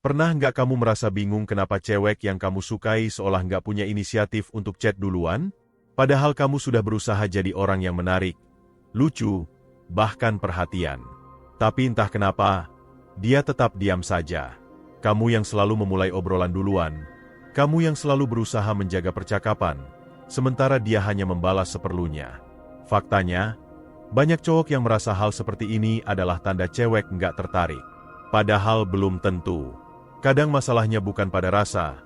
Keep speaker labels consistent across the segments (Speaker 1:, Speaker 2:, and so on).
Speaker 1: Pernah nggak kamu merasa bingung kenapa cewek yang kamu sukai seolah nggak punya inisiatif untuk chat duluan? Padahal kamu sudah berusaha jadi orang yang menarik, lucu, bahkan perhatian. Tapi entah kenapa, dia tetap diam saja. Kamu yang selalu memulai obrolan duluan, kamu yang selalu berusaha menjaga percakapan, sementara dia hanya membalas seperlunya. Faktanya, banyak cowok yang merasa hal seperti ini adalah tanda cewek nggak tertarik. Padahal belum tentu. Kadang masalahnya bukan pada rasa,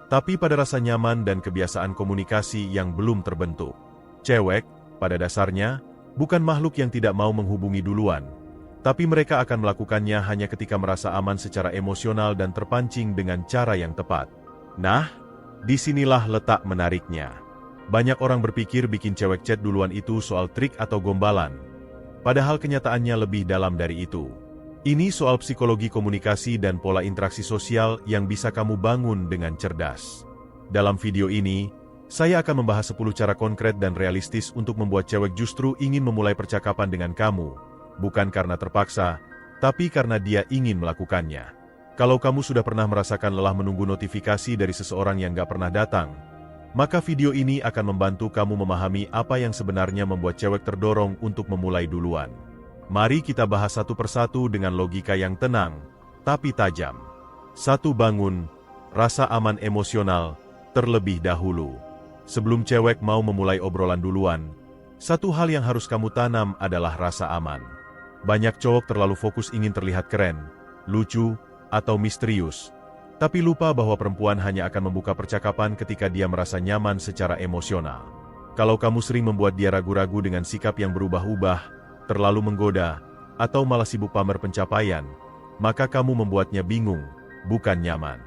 Speaker 1: tapi pada rasa nyaman dan kebiasaan komunikasi yang belum terbentuk. Cewek, pada dasarnya, bukan makhluk yang tidak mau menghubungi duluan, tapi mereka akan melakukannya hanya ketika merasa aman secara emosional dan terpancing dengan cara yang tepat. Nah, disinilah letak menariknya. Banyak orang berpikir bikin cewek chat duluan itu soal trik atau gombalan, padahal kenyataannya lebih dalam dari itu. Ini soal psikologi komunikasi dan pola interaksi sosial yang bisa kamu bangun dengan cerdas. Dalam video ini, saya akan membahas 10 cara konkret dan realistis untuk membuat cewek justru ingin memulai percakapan dengan kamu, bukan karena terpaksa, tapi karena dia ingin melakukannya. Kalau kamu sudah pernah merasakan lelah menunggu notifikasi dari seseorang yang gak pernah datang, maka video ini akan membantu kamu memahami apa yang sebenarnya membuat cewek terdorong untuk memulai duluan. Mari kita bahas satu persatu dengan logika yang tenang, tapi tajam. 1. Bangun rasa aman emosional terlebih dahulu. Sebelum cewek mau memulai obrolan duluan, satu hal yang harus kamu tanam adalah rasa aman. Banyak cowok terlalu fokus ingin terlihat keren, lucu, atau misterius, tapi lupa bahwa perempuan hanya akan membuka percakapan ketika dia merasa nyaman secara emosional. Kalau kamu sering membuat dia ragu-ragu dengan sikap yang berubah-ubah, terlalu menggoda, atau malah sibuk pamer pencapaian, maka kamu membuatnya bingung, bukan nyaman.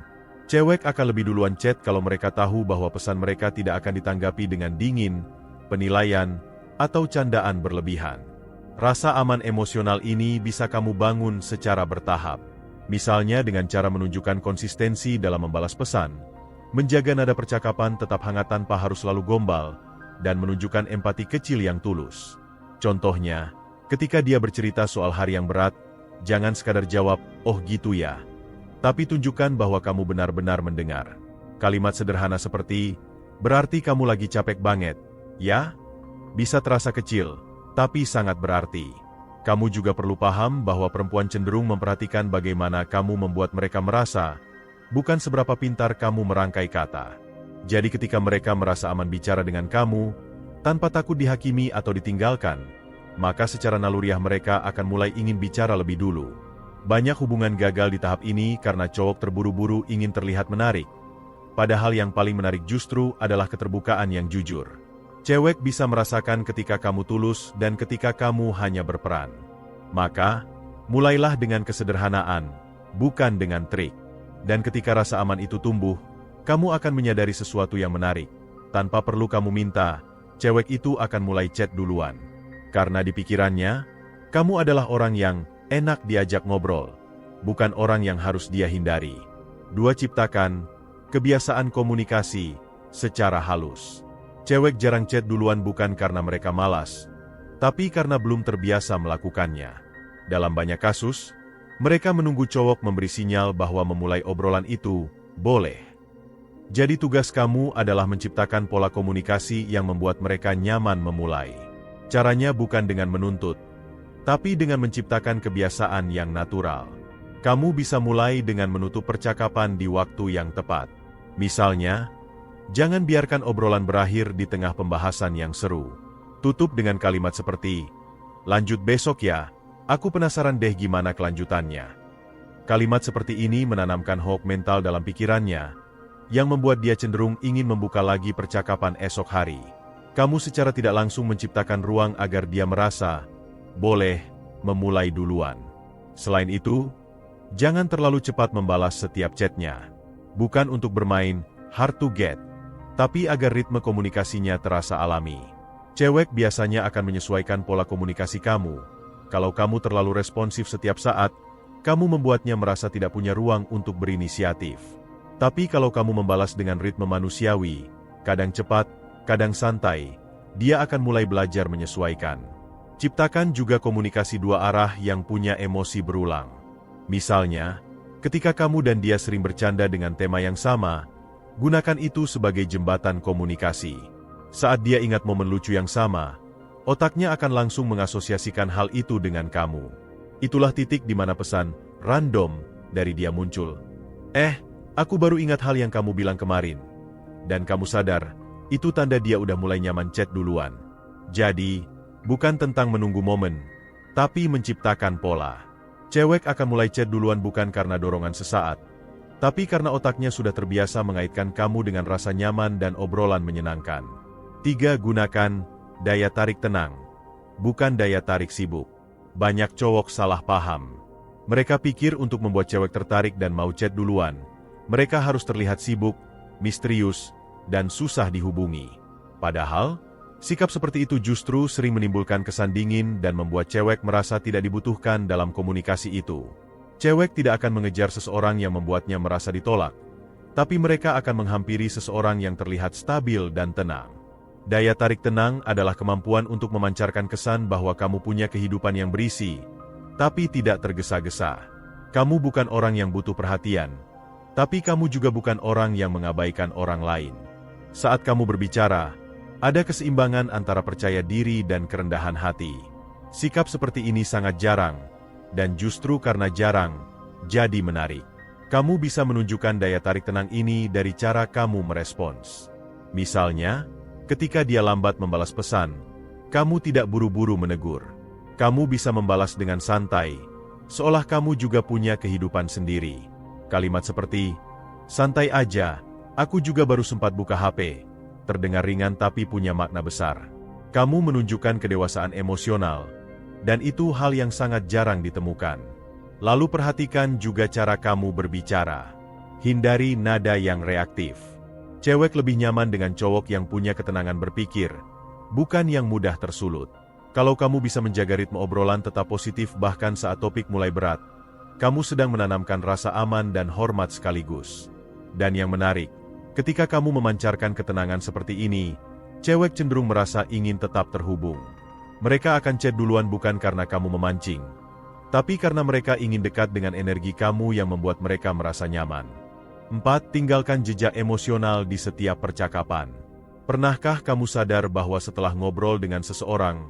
Speaker 1: Cewek akan lebih duluan chat kalau mereka tahu bahwa pesan mereka tidak akan ditanggapi dengan dingin, penilaian, atau candaan berlebihan. Rasa aman emosional ini bisa kamu bangun secara bertahap. Misalnya dengan cara menunjukkan konsistensi dalam membalas pesan, menjaga nada percakapan tetap hangat tanpa harus selalu gombal, dan menunjukkan empati kecil yang tulus. Contohnya, ketika dia bercerita soal hari yang berat, jangan sekadar jawab, "Oh gitu ya." Tapi tunjukkan bahwa kamu benar-benar mendengar. Kalimat sederhana seperti, "Berarti kamu lagi capek banget, ya?" Bisa terasa kecil, tapi sangat berarti. Kamu juga perlu paham bahwa perempuan cenderung memperhatikan bagaimana kamu membuat mereka merasa, bukan seberapa pintar kamu merangkai kata. Jadi ketika mereka merasa aman bicara dengan kamu, tanpa takut dihakimi atau ditinggalkan, maka secara naluriah mereka akan mulai ingin bicara lebih dulu. Banyak hubungan gagal di tahap ini karena cowok terburu-buru ingin terlihat menarik. Padahal yang paling menarik justru adalah keterbukaan yang jujur. Cewek bisa merasakan ketika kamu tulus dan ketika kamu hanya berperan. Maka, mulailah dengan kesederhanaan, bukan dengan trik. Dan ketika rasa aman itu tumbuh, kamu akan menyadari sesuatu yang menarik. Tanpa perlu kamu minta, cewek itu akan mulai chat duluan. Karena di pikirannya, kamu adalah orang yang enak diajak ngobrol, bukan orang yang harus dia hindari. 2. Ciptakan kebiasaan komunikasi secara halus. Cewek jarang chat duluan bukan karena mereka malas, tapi karena belum terbiasa melakukannya. Dalam banyak kasus, mereka menunggu cowok memberi sinyal bahwa memulai obrolan itu boleh. Jadi tugas kamu adalah menciptakan pola komunikasi yang membuat mereka nyaman memulai. Caranya bukan dengan menuntut, tapi dengan menciptakan kebiasaan yang natural. Kamu bisa mulai dengan menutup percakapan di waktu yang tepat. Misalnya, jangan biarkan obrolan berakhir di tengah pembahasan yang seru. Tutup dengan kalimat seperti, "Lanjut besok ya, aku penasaran deh gimana kelanjutannya." Kalimat seperti ini menanamkan hook mental dalam pikirannya, yang membuat dia cenderung ingin membuka lagi percakapan esok hari. Kamu secara tidak langsung menciptakan ruang agar dia merasa boleh memulai duluan. Selain itu, jangan terlalu cepat membalas setiap chatnya. Bukan untuk bermain hard to get, tapi agar ritme komunikasinya terasa alami. Cewek biasanya akan menyesuaikan pola komunikasi kamu. Kalau kamu terlalu responsif setiap saat, kamu membuatnya merasa tidak punya ruang untuk berinisiatif. Tapi kalau kamu membalas dengan ritme manusiawi, kadang cepat, kadang santai, dia akan mulai belajar menyesuaikan. Ciptakan juga komunikasi dua arah yang punya emosi berulang. Misalnya, Ketika kamu dan dia sering bercanda dengan tema yang sama, gunakan itu sebagai jembatan komunikasi. Saat dia ingat momen lucu yang sama, otaknya akan langsung mengasosiasikan hal itu dengan kamu. Itulah titik di mana pesan random dari dia muncul. Aku baru ingat hal yang kamu bilang kemarin. Dan kamu sadar, itu tanda dia udah mulai nyaman chat duluan. Jadi, bukan tentang menunggu momen, tapi menciptakan pola. Cewek akan mulai chat duluan bukan karena dorongan sesaat, tapi karena otaknya sudah terbiasa mengaitkan kamu dengan rasa nyaman dan obrolan menyenangkan. 3. Gunakan daya tarik tenang, bukan daya tarik sibuk. Banyak cowok salah paham. Mereka pikir untuk membuat cewek tertarik dan mau chat duluan, mereka harus terlihat sibuk, misterius, dan susah dihubungi. Padahal, sikap seperti itu justru sering menimbulkan kesan dingin dan membuat cewek merasa tidak dibutuhkan dalam komunikasi itu. Cewek tidak akan mengejar seseorang yang membuatnya merasa ditolak, tapi mereka akan menghampiri seseorang yang terlihat stabil dan tenang. Daya tarik tenang adalah kemampuan untuk memancarkan kesan bahwa kamu punya kehidupan yang berisi, tapi tidak tergesa-gesa. Kamu bukan orang yang butuh perhatian, tapi kamu juga bukan orang yang mengabaikan orang lain. Saat kamu berbicara, ada keseimbangan antara percaya diri dan kerendahan hati. Sikap seperti ini sangat jarang, dan justru karena jarang, jadi menarik. Kamu bisa menunjukkan daya tarik tenang ini dari cara kamu merespons. Misalnya, ketika dia lambat membalas pesan, kamu tidak buru-buru menegur. Kamu bisa membalas dengan santai, seolah kamu juga punya kehidupan sendiri. Kalimat seperti, "Santai aja, aku juga baru sempat buka HP," terdengar ringan tapi punya makna besar. Kamu menunjukkan kedewasaan emosional, dan itu hal yang sangat jarang ditemukan. Lalu perhatikan juga cara kamu berbicara. Hindari nada yang reaktif. Cewek lebih nyaman dengan cowok yang punya ketenangan berpikir, bukan yang mudah tersulut. Kalau kamu bisa menjaga ritme obrolan tetap positif bahkan saat topik mulai berat, kamu sedang menanamkan rasa aman dan hormat sekaligus. Dan yang menarik, ketika kamu memancarkan ketenangan seperti ini, cewek cenderung merasa ingin tetap terhubung. Mereka akan chat duluan bukan karena kamu memancing, tapi karena mereka ingin dekat dengan energi kamu yang membuat mereka merasa nyaman. 4. Tinggalkan jejak emosional di setiap percakapan. Pernahkah kamu sadar bahwa setelah ngobrol dengan seseorang,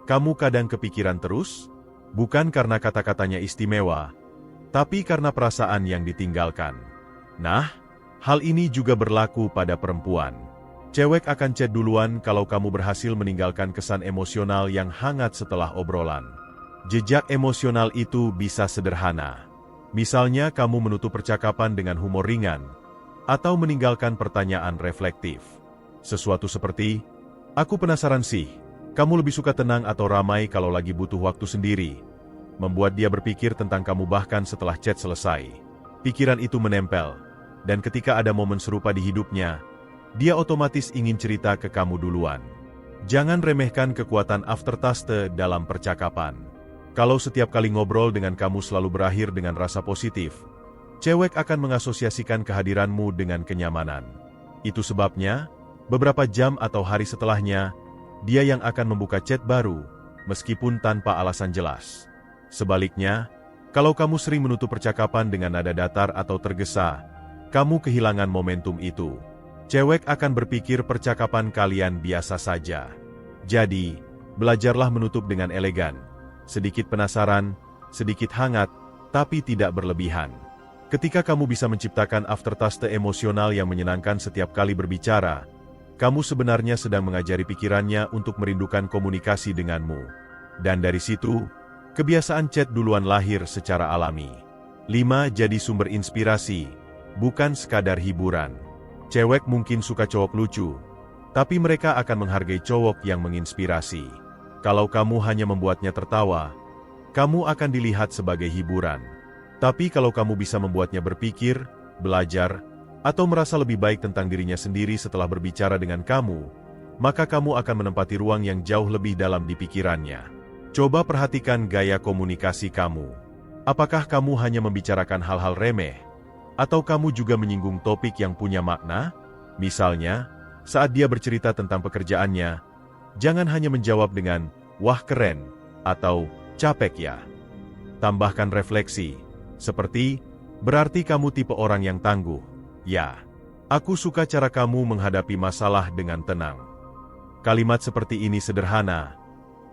Speaker 1: kamu kadang kepikiran terus? Bukan karena kata-katanya istimewa, tapi karena perasaan yang ditinggalkan. Nah, hal ini juga berlaku pada perempuan. Cewek akan chat duluan kalau kamu berhasil meninggalkan kesan emosional yang hangat setelah obrolan. Jejak emosional itu bisa sederhana. Misalnya kamu menutup percakapan dengan humor ringan, atau meninggalkan pertanyaan reflektif. Sesuatu seperti, "Aku penasaran sih, kamu lebih suka tenang atau ramai kalau lagi butuh waktu sendiri?" Membuat dia berpikir tentang kamu bahkan setelah chat selesai. Pikiran itu menempel, dan ketika ada momen serupa di hidupnya, dia otomatis ingin cerita ke kamu duluan. Jangan remehkan kekuatan aftertaste dalam percakapan. Kalau setiap kali ngobrol dengan kamu selalu berakhir dengan rasa positif, cewek akan mengasosiasikan kehadiranmu dengan kenyamanan. Itu sebabnya, beberapa jam atau hari setelahnya, dia yang akan membuka chat baru, meskipun tanpa alasan jelas. Sebaliknya, kalau kamu sering menutup percakapan dengan nada datar atau tergesa, kamu kehilangan momentum itu. Cewek akan berpikir percakapan kalian biasa saja. Jadi, belajarlah menutup dengan elegan. Sedikit penasaran, sedikit hangat, tapi tidak berlebihan. Ketika kamu bisa menciptakan aftertaste emosional yang menyenangkan setiap kali berbicara, kamu sebenarnya sedang mengajari pikirannya untuk merindukan komunikasi denganmu. Dan dari situ, kebiasaan chat duluan lahir secara alami. 5. Jadi sumber inspirasi, bukan sekadar hiburan. Cewek mungkin suka cowok lucu, tapi mereka akan menghargai cowok yang menginspirasi. Kalau kamu hanya membuatnya tertawa, kamu akan dilihat sebagai hiburan. Tapi kalau kamu bisa membuatnya berpikir, belajar, atau merasa lebih baik tentang dirinya sendiri setelah berbicara dengan kamu, maka kamu akan menempati ruang yang jauh lebih dalam di pikirannya. Coba perhatikan gaya komunikasi kamu. Apakah kamu hanya membicarakan hal-hal remeh? Atau kamu juga menyinggung topik yang punya makna? Misalnya, saat dia bercerita tentang pekerjaannya, jangan hanya menjawab dengan, "Wah keren," atau "Capek ya." Tambahkan refleksi, seperti, Berarti kamu tipe orang yang tangguh. Ya, aku suka cara kamu menghadapi masalah dengan tenang. Kalimat seperti ini sederhana,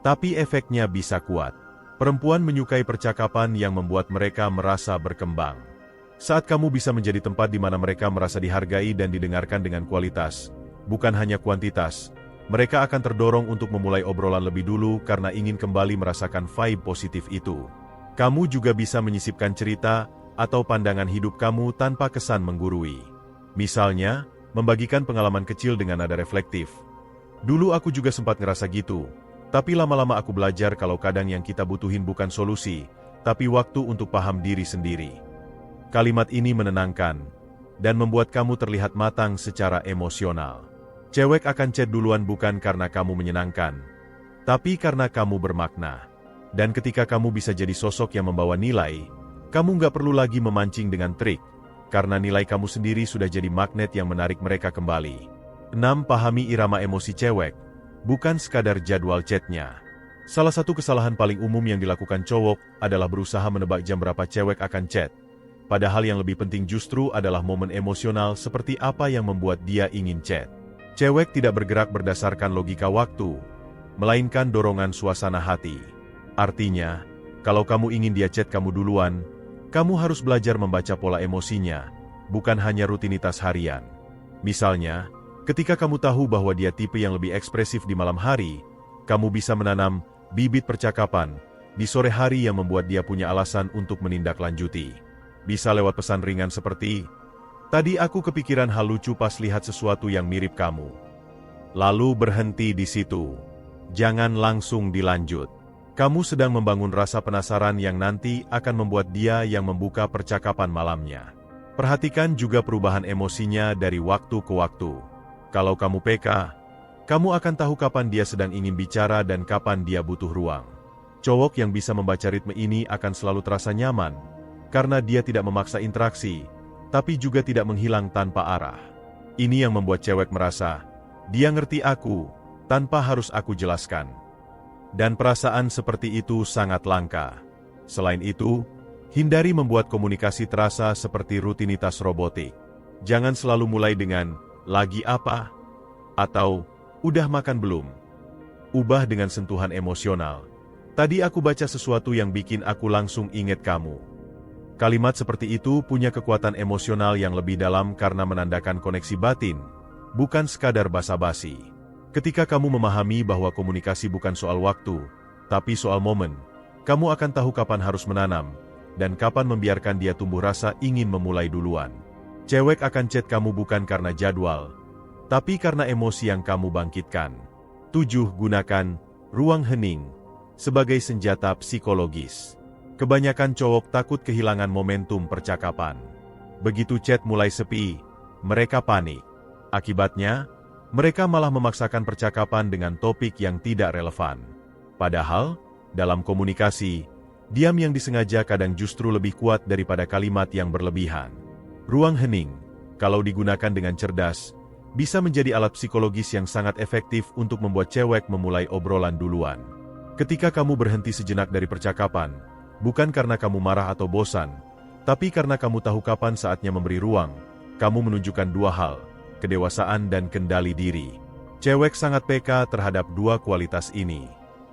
Speaker 1: tapi efeknya bisa kuat. Perempuan menyukai percakapan yang membuat mereka merasa berkembang. Saat kamu bisa menjadi tempat di mana mereka merasa dihargai dan didengarkan dengan kualitas, bukan hanya kuantitas, mereka akan terdorong untuk memulai obrolan lebih dulu karena ingin kembali merasakan vibe positif itu. Kamu juga bisa menyisipkan cerita atau pandangan hidup kamu tanpa kesan menggurui. Misalnya, membagikan pengalaman kecil dengan nada reflektif. Dulu aku juga sempat ngerasa gitu. Tapi lama-lama aku belajar kalau kadang yang kita butuhin bukan solusi, tapi waktu untuk paham diri sendiri. Kalimat ini menenangkan, dan membuat kamu terlihat matang secara emosional. Cewek akan chat duluan bukan karena kamu menyenangkan, tapi karena kamu bermakna. Dan ketika kamu bisa jadi sosok yang membawa nilai, kamu nggak perlu lagi memancing dengan trik, karena nilai kamu sendiri sudah jadi magnet yang menarik mereka kembali. 6. Pahami irama emosi cewek. Bukan sekadar jadwal chatnya. Salah satu kesalahan paling umum yang dilakukan cowok adalah berusaha menebak jam berapa cewek akan chat. Padahal yang lebih penting justru adalah momen emosional seperti apa yang membuat dia ingin chat. Cewek tidak bergerak berdasarkan logika waktu, melainkan dorongan suasana hati. Artinya, kalau kamu ingin dia chat kamu duluan, kamu harus belajar membaca pola emosinya, bukan hanya rutinitas harian. Misalnya, ketika kamu tahu bahwa dia tipe yang lebih ekspresif di malam hari, kamu bisa menanam bibit percakapan di sore hari yang membuat dia punya alasan untuk menindaklanjuti. Bisa lewat pesan ringan seperti, "Tadi aku kepikiran hal lucu pas lihat sesuatu yang mirip kamu." Lalu berhenti di situ. Jangan langsung dilanjut. Kamu sedang membangun rasa penasaran yang nanti akan membuat dia yang membuka percakapan malamnya. Perhatikan juga perubahan emosinya dari waktu ke waktu. Kalau kamu peka, kamu akan tahu kapan dia sedang ingin bicara dan kapan dia butuh ruang. Cowok yang bisa membaca ritme ini akan selalu terasa nyaman, karena dia tidak memaksa interaksi, tapi juga tidak menghilang tanpa arah. Ini yang membuat cewek merasa, dia ngerti aku, tanpa harus aku jelaskan. Dan perasaan seperti itu sangat langka. Selain itu, hindari membuat komunikasi terasa seperti rutinitas robotik. Jangan selalu mulai dengan, "Lagi apa?" atau "Udah makan belum?" Ubah dengan sentuhan emosional. "Tadi aku baca sesuatu yang bikin aku langsung inget kamu." Kalimat seperti itu punya kekuatan emosional yang lebih dalam karena menandakan koneksi batin, bukan sekadar basa-basi. Ketika kamu memahami bahwa komunikasi bukan soal waktu, tapi soal momen, kamu akan tahu kapan harus menanam, dan kapan membiarkan dia tumbuh rasa ingin memulai duluan. Cewek akan chat kamu bukan karena jadwal, tapi karena emosi yang kamu bangkitkan. 7. Gunakan ruang hening sebagai senjata psikologis. Kebanyakan cowok takut kehilangan momentum percakapan. Begitu chat mulai sepi, mereka panik. Akibatnya, mereka malah memaksakan percakapan dengan topik yang tidak relevan. Padahal, dalam komunikasi, diam yang disengaja kadang justru lebih kuat daripada kalimat yang berlebihan. Ruang hening, kalau digunakan dengan cerdas, bisa menjadi alat psikologis yang sangat efektif untuk membuat cewek memulai obrolan duluan. Ketika kamu berhenti sejenak dari percakapan, bukan karena kamu marah atau bosan, tapi karena kamu tahu kapan saatnya memberi ruang, kamu menunjukkan dua hal, kedewasaan dan kendali diri. Cewek sangat peka terhadap dua kualitas ini.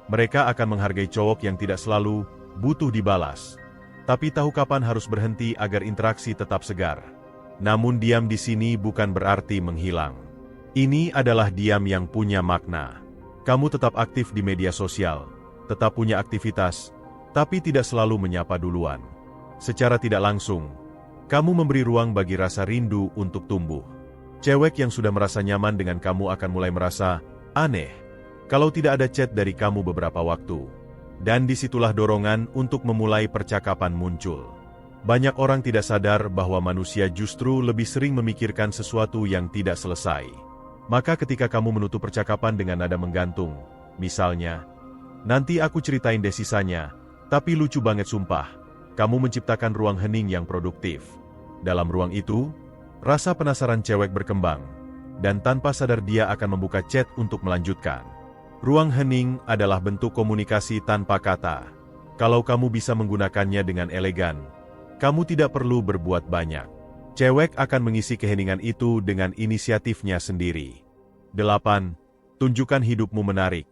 Speaker 1: Mereka akan menghargai cowok yang tidak selalu butuh dibalas, tapi tahu kapan harus berhenti agar interaksi tetap segar. Namun diam di sini bukan berarti menghilang. Ini adalah diam yang punya makna. Kamu tetap aktif di media sosial, tetap punya aktivitas, tapi tidak selalu menyapa duluan. Secara tidak langsung, kamu memberi ruang bagi rasa rindu untuk tumbuh. Cewek yang sudah merasa nyaman dengan kamu akan mulai merasa aneh kalau tidak ada chat dari kamu beberapa waktu. Dan disitulah dorongan untuk memulai percakapan muncul. Banyak orang tidak sadar bahwa manusia justru lebih sering memikirkan sesuatu yang tidak selesai. Maka ketika kamu menutup percakapan dengan nada menggantung, misalnya, "Nanti aku ceritain deh sisanya, tapi lucu banget sumpah," kamu menciptakan ruang hening yang produktif. Dalam ruang itu, rasa penasaran cewek berkembang, dan tanpa sadar dia akan membuka chat untuk melanjutkan. Ruang hening adalah bentuk komunikasi tanpa kata. Kalau kamu bisa menggunakannya dengan elegan, Kamu tidak perlu berbuat banyak. Cewek akan mengisi keheningan itu dengan inisiatifnya sendiri. 8. Tunjukkan hidupmu menarik,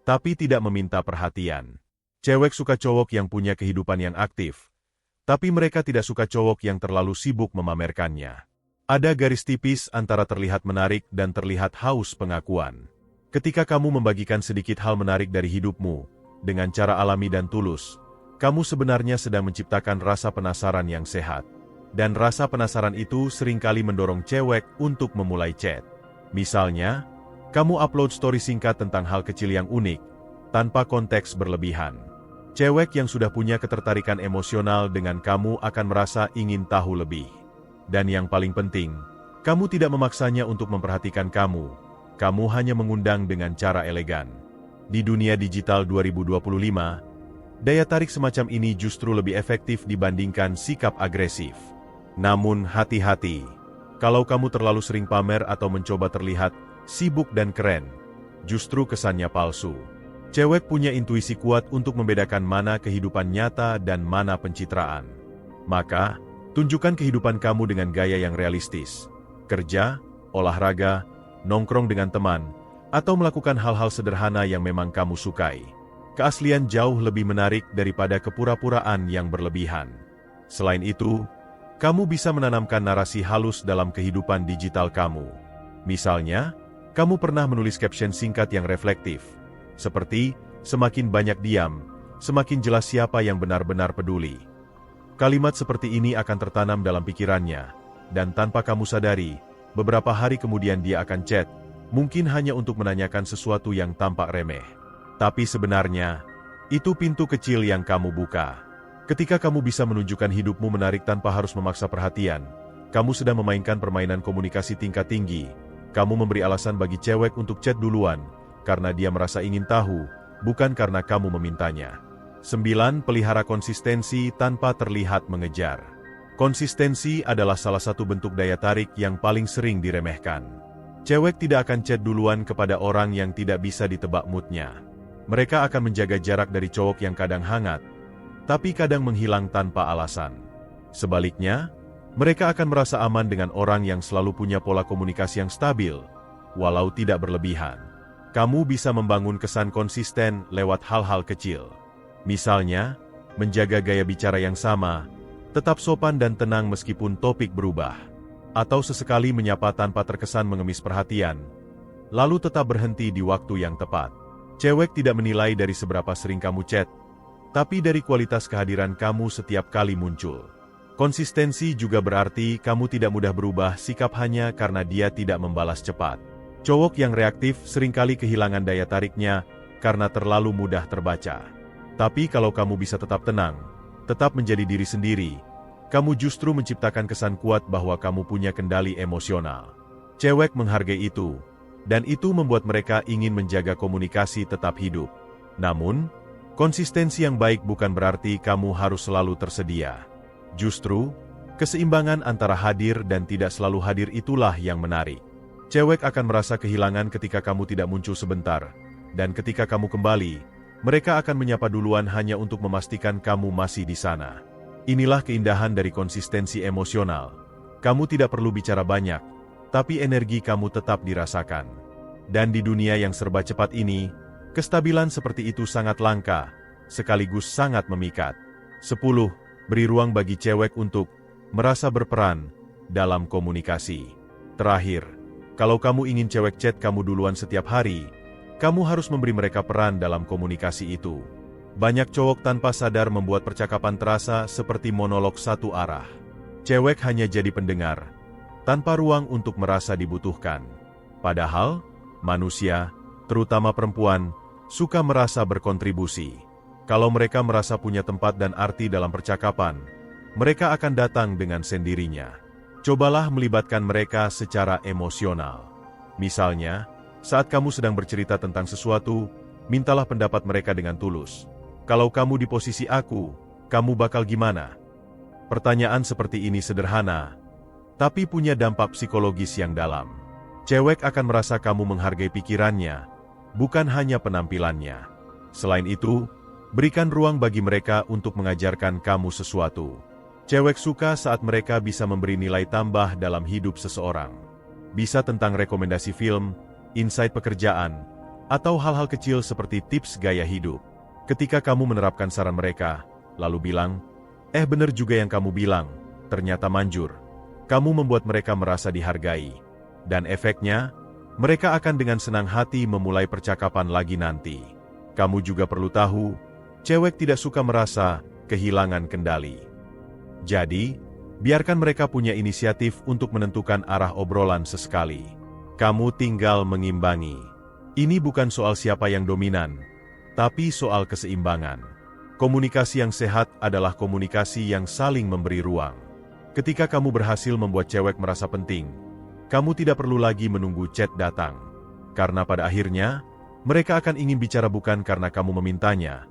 Speaker 1: tapi tidak meminta perhatian. Cewek suka cowok yang punya kehidupan yang aktif, tapi mereka tidak suka cowok yang terlalu sibuk memamerkannya. Ada garis tipis antara terlihat menarik dan terlihat haus pengakuan. Ketika kamu membagikan sedikit hal menarik dari hidupmu, dengan cara alami dan tulus, kamu sebenarnya sedang menciptakan rasa penasaran yang sehat. Dan rasa penasaran itu seringkali mendorong cewek untuk memulai chat. Misalnya, kamu upload story singkat tentang hal kecil yang unik, tanpa konteks berlebihan. Cewek yang sudah punya ketertarikan emosional dengan kamu akan merasa ingin tahu lebih. Dan yang paling penting, kamu tidak memaksanya untuk memperhatikan kamu hanya mengundang dengan cara elegan. Di dunia digital 2025, daya tarik semacam ini justru lebih efektif dibandingkan sikap agresif. Namun hati-hati, kalau kamu terlalu sering pamer atau mencoba terlihat sibuk dan keren, justru kesannya palsu. Cewek punya intuisi kuat untuk membedakan mana kehidupan nyata dan mana pencitraan. Maka, tunjukkan kehidupan kamu dengan gaya yang realistis. Kerja, olahraga, nongkrong dengan teman, atau melakukan hal-hal sederhana yang memang kamu sukai. Keaslian jauh lebih menarik daripada kepura-puraan yang berlebihan. Selain itu, kamu bisa menanamkan narasi halus dalam kehidupan digital kamu. Misalnya, kamu pernah menulis caption singkat yang reflektif, seperti, semakin banyak diam, semakin jelas siapa yang benar-benar peduli. Kalimat seperti ini akan tertanam dalam pikirannya, dan tanpa kamu sadari, beberapa hari kemudian dia akan chat, mungkin hanya untuk menanyakan sesuatu yang tampak remeh. Tapi sebenarnya, itu pintu kecil yang kamu buka. Ketika kamu bisa menunjukkan hidupmu menarik tanpa harus memaksa perhatian, kamu sedang memainkan permainan komunikasi tingkat tinggi. Kamu memberi alasan bagi cewek untuk chat duluan, karena dia merasa ingin tahu, bukan karena kamu memintanya. 9. Pelihara konsistensi tanpa terlihat mengejar. Konsistensi adalah salah satu bentuk daya tarik yang paling sering diremehkan. Cewek tidak akan chat duluan kepada orang yang tidak bisa ditebak moodnya. Mereka akan menjaga jarak dari cowok yang kadang hangat, tapi kadang menghilang tanpa alasan. Sebaliknya, mereka akan merasa aman dengan orang yang selalu punya pola komunikasi yang stabil, walau tidak berlebihan. Kamu bisa membangun kesan konsisten lewat hal-hal kecil. Misalnya, menjaga gaya bicara yang sama, tetap sopan dan tenang meskipun topik berubah. Atau sesekali menyapa tanpa terkesan mengemis perhatian, lalu tetap berhenti di waktu yang tepat. Cewek tidak menilai dari seberapa sering kamu chat, tapi dari kualitas kehadiran kamu setiap kali muncul. Konsistensi juga berarti kamu tidak mudah berubah sikap hanya karena dia tidak membalas cepat. Cowok yang reaktif seringkali kehilangan daya tariknya karena terlalu mudah terbaca. Tapi kalau kamu bisa tetap tenang, tetap menjadi diri sendiri, kamu justru menciptakan kesan kuat bahwa kamu punya kendali emosional. Cewek menghargai itu, dan itu membuat mereka ingin menjaga komunikasi tetap hidup. Namun, konsistensi yang baik bukan berarti kamu harus selalu tersedia. Justru, keseimbangan antara hadir dan tidak selalu hadir itulah yang menarik. Cewek akan merasa kehilangan ketika kamu tidak muncul sebentar, dan ketika kamu kembali, mereka akan menyapa duluan hanya untuk memastikan kamu masih di sana. Inilah keindahan dari konsistensi emosional. Kamu tidak perlu bicara banyak, tapi energi kamu tetap dirasakan. Dan di dunia yang serba cepat ini, kestabilan seperti itu sangat langka, sekaligus sangat memikat. 10. Beri ruang bagi cewek untuk merasa berperan dalam komunikasi. Terakhir, kalau kamu ingin cewek chat kamu duluan setiap hari, kamu harus memberi mereka peran dalam komunikasi itu. Banyak cowok tanpa sadar membuat percakapan terasa seperti monolog satu arah. Cewek hanya jadi pendengar, tanpa ruang untuk merasa dibutuhkan. Padahal, manusia, terutama perempuan, suka merasa berkontribusi. Kalau mereka merasa punya tempat dan arti dalam percakapan, mereka akan datang dengan sendirinya. Cobalah melibatkan mereka secara emosional. Misalnya, saat kamu sedang bercerita tentang sesuatu, mintalah pendapat mereka dengan tulus. Kalau kamu di posisi aku, kamu bakal gimana? Pertanyaan seperti ini sederhana, tapi punya dampak psikologis yang dalam. Cewek akan merasa kamu menghargai pikirannya, bukan hanya penampilannya. Selain itu, berikan ruang bagi mereka untuk mengajarkan kamu sesuatu. Cewek suka saat mereka bisa memberi nilai tambah dalam hidup seseorang. Bisa tentang rekomendasi film, insight pekerjaan, atau hal-hal kecil seperti tips gaya hidup. Ketika kamu menerapkan saran mereka, lalu bilang, bener juga yang kamu bilang, ternyata manjur. Kamu membuat mereka merasa dihargai. Dan efeknya, mereka akan dengan senang hati memulai percakapan lagi nanti. Kamu juga perlu tahu, cewek tidak suka merasa kehilangan kendali. Jadi, biarkan mereka punya inisiatif untuk menentukan arah obrolan sesekali. Kamu tinggal mengimbangi. Ini bukan soal siapa yang dominan, tapi soal keseimbangan. Komunikasi yang sehat adalah komunikasi yang saling memberi ruang. Ketika kamu berhasil membuat cewek merasa penting, kamu tidak perlu lagi menunggu chat datang. Karena pada akhirnya, mereka akan ingin bicara bukan karena kamu memintanya,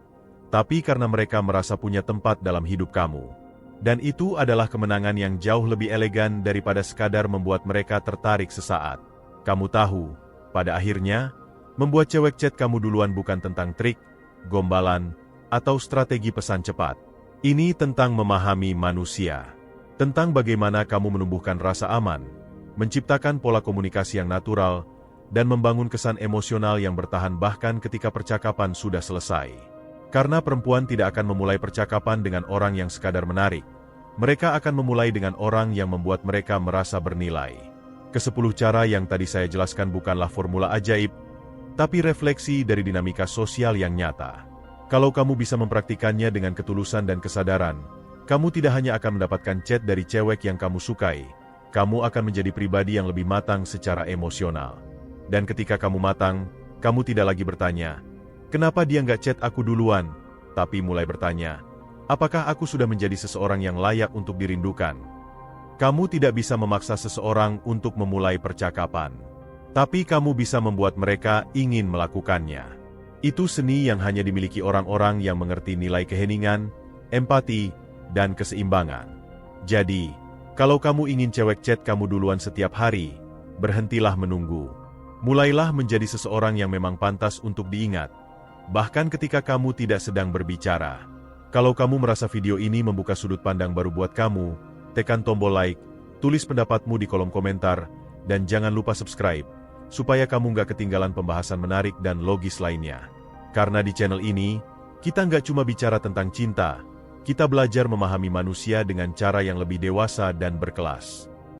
Speaker 1: tapi karena mereka merasa punya tempat dalam hidup kamu. Dan itu adalah kemenangan yang jauh lebih elegan daripada sekadar membuat mereka tertarik sesaat. Kamu tahu, pada akhirnya, membuat cewek chat kamu duluan bukan tentang trik, gombalan, atau strategi pesan cepat. Ini tentang memahami manusia. Tentang bagaimana kamu menumbuhkan rasa aman, menciptakan pola komunikasi yang natural, dan membangun kesan emosional yang bertahan bahkan ketika percakapan sudah selesai. Karena perempuan tidak akan memulai percakapan dengan orang yang sekadar menarik. Mereka akan memulai dengan orang yang membuat mereka merasa bernilai. Ke-10 cara yang tadi saya jelaskan bukanlah formula ajaib, tapi refleksi dari dinamika sosial yang nyata. Kalau kamu bisa mempraktikannya dengan ketulusan dan kesadaran, kamu tidak hanya akan mendapatkan chat dari cewek yang kamu sukai, kamu akan menjadi pribadi yang lebih matang secara emosional. Dan ketika kamu matang, kamu tidak lagi bertanya, kenapa dia nggak chat aku duluan? Tapi mulai bertanya, apakah aku sudah menjadi seseorang yang layak untuk dirindukan? Kamu tidak bisa memaksa seseorang untuk memulai percakapan. Tapi kamu bisa membuat mereka ingin melakukannya. Itu seni yang hanya dimiliki orang-orang yang mengerti nilai keheningan, empati, dan keseimbangan. Jadi, kalau kamu ingin cewek chat kamu duluan setiap hari, berhentilah menunggu. Mulailah menjadi seseorang yang memang pantas untuk diingat. Bahkan ketika kamu tidak sedang berbicara. Kalau kamu merasa video ini membuka sudut pandang baru buat kamu, tekan tombol like, tulis pendapatmu di kolom komentar, dan jangan lupa subscribe, supaya kamu nggak ketinggalan pembahasan menarik dan logis lainnya. Karena di channel ini, kita nggak cuma bicara tentang cinta, kita belajar memahami manusia dengan cara yang lebih dewasa dan berkelas.